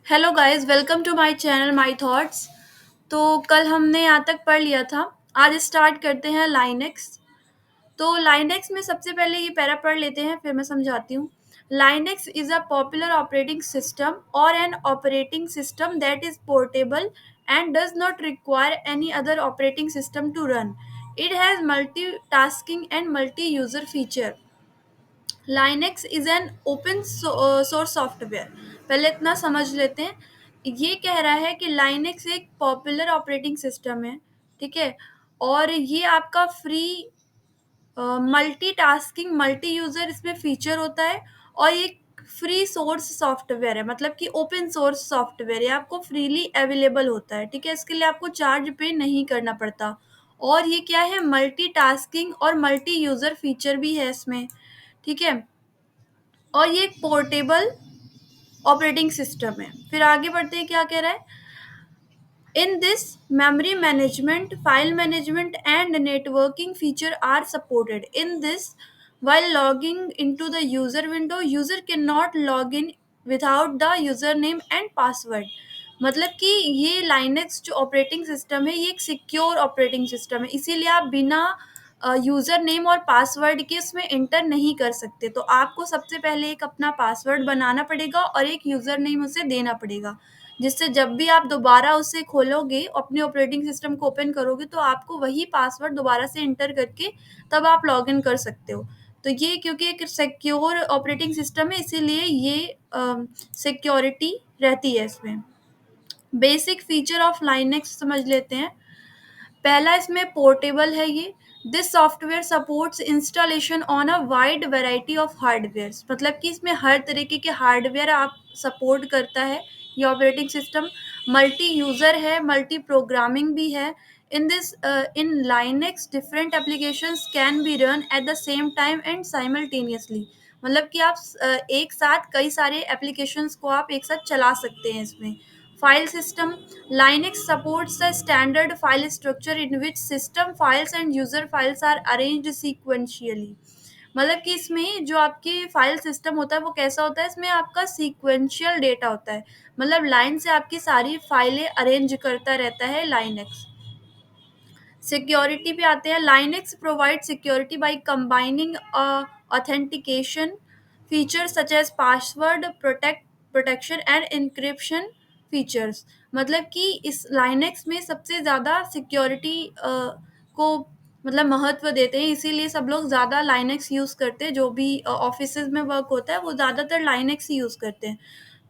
Hello guys, welcome to my channel my thoughts. तो कल हमने यहाँ तक पढ़ लिया था। आज स्टार्ट करते हैं लाइनेक्स। तो लाइनेक्स में सबसे पहले ये पैरा पढ़ लेते हैं, फिर मैं समझाती हूँ। Linux is a popular operating system और an operating system that is portable and does not require any other operating system to run. It has multitasking and multi-user feature. Linux is an open source software. पहले इतना समझ लेते हैं. ये कह रहा है कि लाइनेक्स एक पॉपुलर ऑपरेटिंग सिस्टम है. ठीक है. और ये आपका फ्री मल्टीटास्किंग मल्टी यूजर इसमें फीचर होता है. और ये फ्री सोर्स सॉफ्टवेयर है, मतलब कि ओपन सोर्स सॉफ्टवेयर है, आपको फ्रीली अवेलेबल होता है. ठीक है. इसके लिए आपको चार्ज पे नहीं करना पड़ता. और ये क्या है, मल्टीटास्किंग और मल्टी यूजर फीचर भी है इसमें. ठीक है. और ये एक पोर्टेबल ऑपरेटिंग सिस्टम है. फिर आगे बढ़ते हैं, क्या कह रहा है. In this memory management, file management and networking feature are supported. In this, while logging into the user window, user cannot log in without the username and password. मतलब कि ये लाइनेक्स जो ऑपरेटिंग सिस्टम है, ये एक secure operating system है, इसीलिए आप बिना यूज़र नेम और पासवर्ड के उसमें इंटर नहीं कर सकते. तो आपको सबसे पहले एक अपना पासवर्ड बनाना पड़ेगा और एक यूज़र नेम उसे देना पड़ेगा, जिससे जब भी आप दोबारा उसे खोलोगे, अपने ऑपरेटिंग सिस्टम को ओपन करोगे, तो आपको वही पासवर्ड दोबारा से एंटर करके तब आप लॉगिन कर सकते हो. तो ये क्योंकि एक सिक्योर ऑपरेटिंग सिस्टम है, इसीलिए ये सिक्योरिटी रहती है इसमें. बेसिक फीचर ऑफ लाइनेक्स समझ लेते हैं. पहला इसमें पोर्टेबल है ये. This software supports installation on a wide variety of hardware. मतलब कि इसमें हर तरीके के हार्डवेयर आप सपोर्ट करता है ये ऑपरेटिंग सिस्टम. मल्टी यूज़र है, मल्टी प्रोग्रामिंग भी है. In Linux different applications can be run at the same time and simultaneously. मतलब कि आप एक साथ कई सारे एप्लीकेशंस को आप एक साथ चला सकते हैं इसमें. File system. Linux supports the standard file structure in which system files and user files are arranged sequentially. मतलब कि इसमें जो आपकी फाइल सिस्टम होता है वो कैसा होता है, इसमें आपका सीक्वेंशियल डेटा होता है. मतलब लाइन से आपकी सारी फाइलें अरेंज करता रहता है लाइनेक्स. सिक्योरिटी पे आते हैं. Linux provide security by combining authentication features such as password protection and encryption features. मतलब कि इस लाइनेक्स में सबसे ज़्यादा सिक्योरिटी को मतलब महत्व देते हैं, इसीलिए सब लोग ज़्यादा लाइनेक्स यूज़ करते हैं. जो भी ऑफिसेज में वर्क होता है वो ज़्यादातर लाइनेक्स ही यूज़ करते हैं.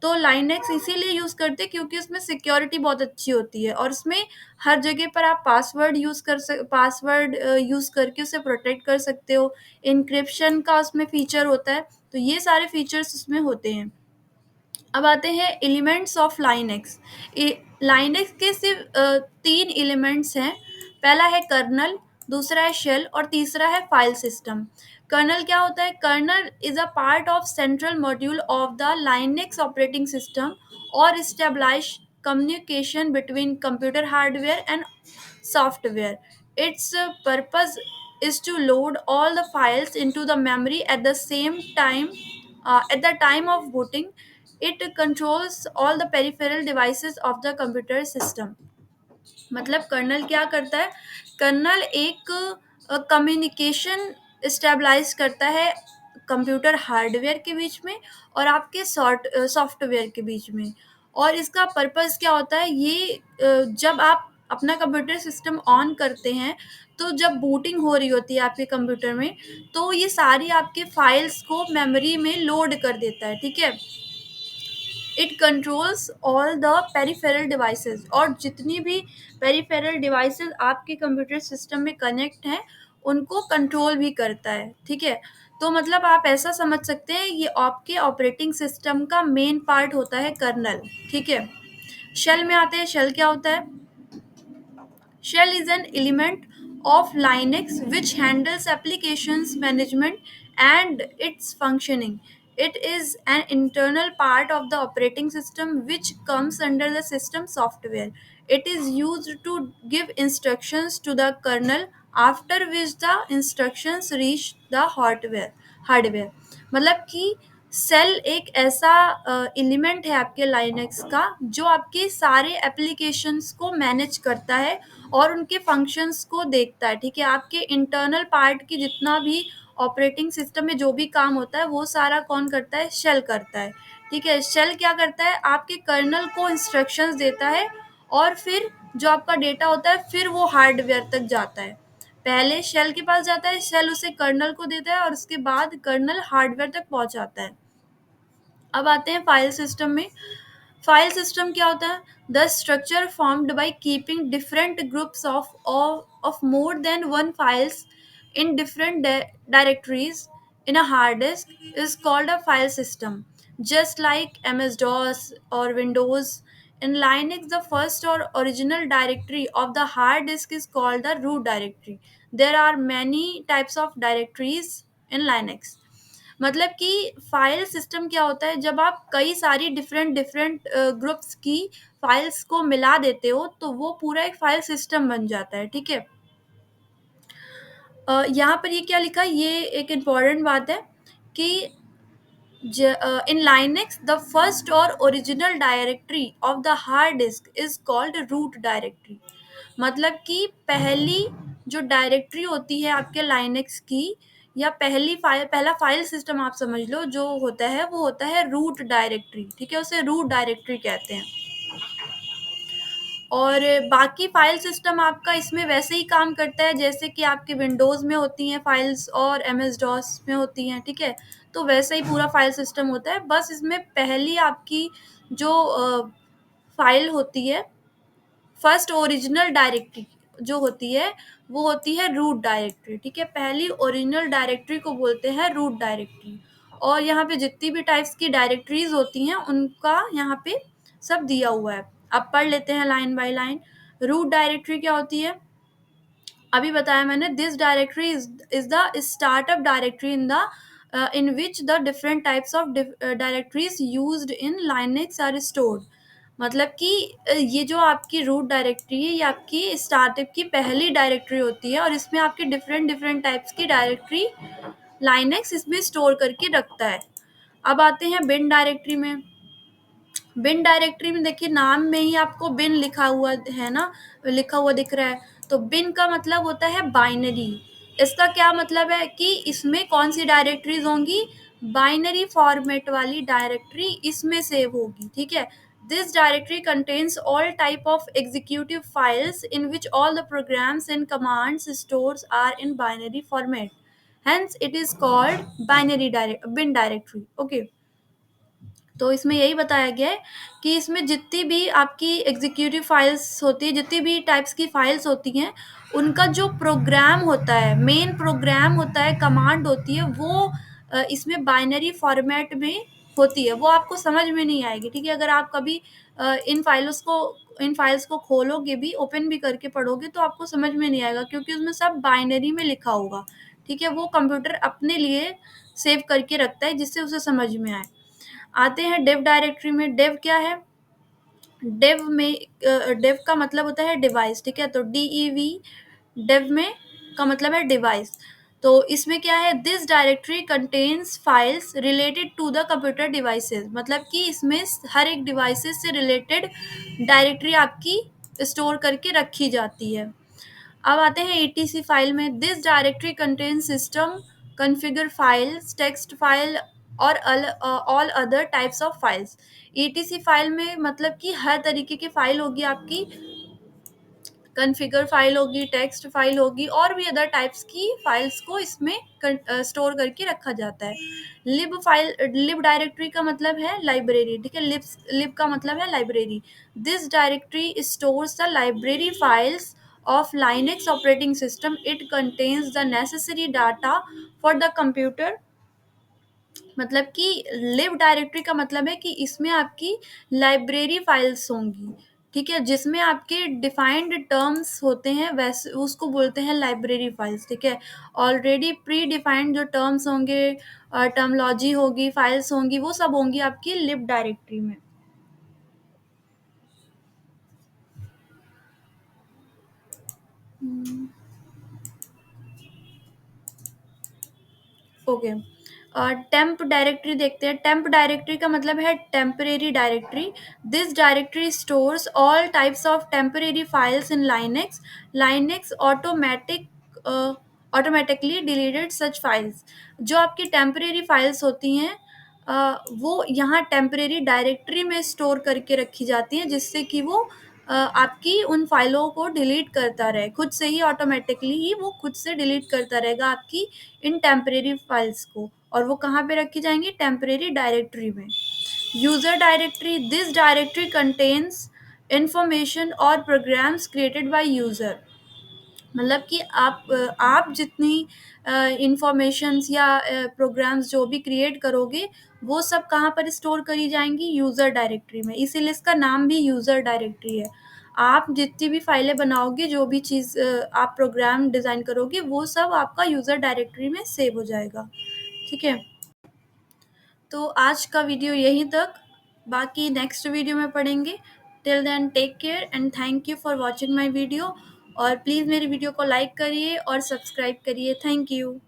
तो लाइनेक्स इसीलिए यूज़ करते हैं क्योंकि उसमें सिक्योरिटी बहुत अच्छी होती है, और उसमें हर जगह पर आप पासवर्ड यूज़ करके उसे प्रोटेक्ट कर सकते हो. इनक्रिप्शन का उसमें फीचर होता है. तो ये सारे फीचर्स उसमें होते हैं. अब आते हैं एलिमेंट्स ऑफ लाइनेक्स. लाइनेक्स के सिर्फ 3 एलिमेंट्स हैं. पहला है कर्नल, दूसरा है शेल और तीसरा है फाइल सिस्टम. कर्नल क्या होता है. Kernel is a part of central module of the Linux operating system और stabilize communication between computer hardware and software. Its purpose is to load all the files into the memory at the same time. At the time of booting, it controls all the peripheral devices of the computer system. मतलब colonel क्या करता है. Colonel एक communication stabilise करता है computer hardware के बीच में और आपके सॉफ्टवेयर के बीच में. और इसका पर्पस क्या होता है, ये जब आप अपना कंप्यूटर सिस्टम ऑन करते हैं, तो जब बूटिंग हो रही होती है आपके कंप्यूटर में, तो ये सारी आपके फाइल्स को मेमोरी में लोड कर देता है. ठीक है. It controls all the peripheral devices. और जितनी भी पेरिफेरल डिवाइसेस आपके कंप्यूटर सिस्टम में कनेक्ट हैं, उनको कंट्रोल भी करता है. ठीक है. तो मतलब आप ऐसा समझ सकते हैं, ये आपके ऑपरेटिंग सिस्टम का मेन पार्ट होता है कर्नल. ठीक है. शेल में आते हैं. शेल क्या होता है. Shell is an element of Linux which handles applications management and its functioning. It is an internal part of the operating system which comes under the system software. It is used to give instructions to the kernel, after which the instructions reach the hardware. मतलब कि cell एक ऐसा element है आपके Linux का जो आपके सारे एप्लीकेशंस को मैनेज करता है और उनके फंक्शंस को देखता है। ठीक है, आपके इंटरनल पार्ट की जितना भी ऑपरेटिंग सिस्टम में जो भी काम होता है वो सारा कौन करता है, शेल करता है। ठीक है, शेल क्या करता है, आपके कर्नल को इंस्ट्रक्शंस देता है और फिर जो आपका डेटा होता है फिर वो हार्डवेयर तक जाता है। पहले शेल के पास जाता है, शेल उसे कर्नल को देता है और उसके बाद कर्नल हार्डवेयर तक पहुंचाता है। अब आते हैं फाइल सिस्टम में। फाइल सिस्टम क्या होता है, the structure formed by keeping different groups of more than one files in different directories in a hard disk is called a file system. Just like MS-DOS or Windows, in Linux, the first or original directory of the hard disk is called the root directory. There are many types of directories in Linux. मतलब कि file system क्या होता है, जब आप कई सारी different different groups की फाइल्स को मिला देते हो तो वो पूरा एक फाइल सिस्टम बन जाता है। ठीक है, यहाँ पर ये क्या लिखा है, ये एक इम्पॉर्टेंट बात है कि in Linux, the first or original directory of the hard disk is called root directory. मतलब कि पहली जो डायरेक्टरी होती है आपके लाइनक्स की, या पहला फाइल सिस्टम आप समझ लो जो होता है वो होता है रूट डायरेक्टरी। ठीक है, उसे रूट डायरेक्टरी कहते हैं। और बाकी फाइल सिस्टम आपका इसमें वैसे ही काम करता है जैसे कि आपके विंडोज़ में होती हैं फाइल्स और एमएस डॉस में होती हैं। ठीक है, तो वैसे ही पूरा फाइल सिस्टम होता है, बस इसमें पहली आपकी जो फाइल होती है, फर्स्ट ओरिजिनल डायरेक्टरी जो होती है वो होती है रूट डायरेक्टरी। ठीक है, पहली ओरिजिनल डायरेक्टरी को बोलते हैं रूट डायरेक्टरी। और यहाँ पे जितनी भी टाइप्स की डायरेक्टरीज होती हैं उनका यहाँ पे सब दिया हुआ है। अब पढ़ लेते हैं line by line. Root directory क्या होती है, अभी बताया मैंने, this directory is the startup directory in which the different types of directories used in Linux are stored. मतलब कि ये जो आपकी रूट डायरेक्टरी है ये आपकी स्टार्टअप की पहली डायरेक्टरी होती है और इसमें आपके डिफरेंट डिफरेंट टाइप्स की डायरेक्टरी लाइनक्स इसमें स्टोर करके रखता है। अब आते हैं बिन डायरेक्टरी में। बिन डायरेक्टरी में देखिए नाम में ही आपको बिन लिखा हुआ है ना, लिखा हुआ दिख रहा है। तो बिन का मतलब होता है बाइनरी। इसका क्या मतलब है कि इसमें कौन सी डायरेक्टरीज होंगी, बाइनरी फॉर्मेट वाली डायरेक्टरी इसमें सेव होगी। ठीक है, this directory contains all type of executive files in which all the programs and commands stores are in binary format, hence it is called bin directory. Okay, तो इसमें यही बताया गया है कि इसमें जितनी भी आपकी एग्जीक्यूटिव फाइल्स होती है, जितनी भी टाइप्स की फाइल्स होती हैं, उनका जो प्रोग्राम होता है, मेन प्रोग्राम होता है, कमांड होती है, वो इसमें बाइनरी फॉर्मेट में होती है। वो आपको समझ में नहीं आएगी। ठीक है, अगर आप कभी इन फाइल्स को खोलोगे भी, ओपन भी करके पढ़ोगे तो आपको समझ में नहीं आएगा क्योंकि उसमें सब बाइनरी में लिखा होगा। ठीक है, वो कंप्यूटर अपने लिए सेव करके रखता है जिससे उसे समझ में आए। आते हैं डेव डायरेक्टरी में। डेव क्या है, डेव का मतलब होता है डिवाइस। ठीक है, तो DEV, डेव में का मतलब है डिवाइस। तो इसमें क्या है, this directory contains files related to the computer devices. मतलब कि इसमें हर एक डिवाइसेस से रिलेटेड डायरेक्टरी आपकी स्टोर करके रखी जाती है। अब आते हैं ETC फाइल में। This directory contain system configure files, text file और all other types of files. ETC file में मतलब कि हर तरीके की फाइल होगी आपकी, कॉन्फ़िगर फाइल होगी, टेक्स्ट फाइल होगी और भी अदर टाइप्स की फाइल्स को इसमें स्टोर करके रखा जाता है। लिब डायरेक्टरी का मतलब है लाइब्रेरी। ठीक है, लिब का मतलब है library. This directory stores the library files of Linux operating system. It contains the necessary data for the computer. मतलब कि लिव डायरेक्टरी का मतलब है कि इसमें आपकी लाइब्रेरी फाइल्स होंगी। ठीक है, जिसमें आपके डिफाइंड टर्म्स होते हैं, वैसे उसको बोलते हैं लाइब्रेरी फाइल्स। ठीक है, ऑलरेडी प्री डिफाइंड जो टर्म्स होंगे, टर्मोलॉजी होगी, फाइल्स होंगी, वो सब होंगी आपकी लिव डायरेक्टरी में। ओके, टेम्प डायरेक्टरी देखते हैं। टेम्प डायरेक्टरी का मतलब है temporary directory. This directory stores all types of temporary files in Linux. Linux automatically deleted such files. जो आपकी टेम्परेरी फाइल्स होती हैं वो यहाँ टेम्परेरी डायरेक्टरी में स्टोर करके रखी जाती हैं, जिससे कि वो आपकी उन फाइलों को डिलीट करता रहे, खुद से ही ऑटोमेटिकली ही वो खुद से डिलीट करता रहेगा आपकी इन टेम्परेरी फाइल्स को। और वो कहाँ पे रखी जाएंगी? टेम्परेरी डायरेक्टरी में। User directory, this directory contains information और प्रोग्राम्स क्रिएटेड बाय यूजर। मतलब कि आप जितनी इंफॉर्मेशंस या प्रोग्राम्स जो भी क्रिएट करोगे वो सब कहाँ पर स्टोर करी जाएंगी? यूज़र डायरेक्टरी में। इसीलिए इसका नाम भी यूज़र डायरेक्टरी है। आप जितनी भी फाइलें बनाओगे, जो भी चीज़ आप प्रोग्राम डिज़ाइन करोगे, वो सब आपका यूज़र डायरेक्टरी में सेव हो जाएगा। ठीक है, तो आज का वीडियो यहीं तक, बाकी नेक्स्ट वीडियो में पढ़ेंगे। Till then take care and thank you for watching my video. और प्लीज़ मेरी वीडियो को लाइक करिए और सब्सक्राइब करिए। Thank you.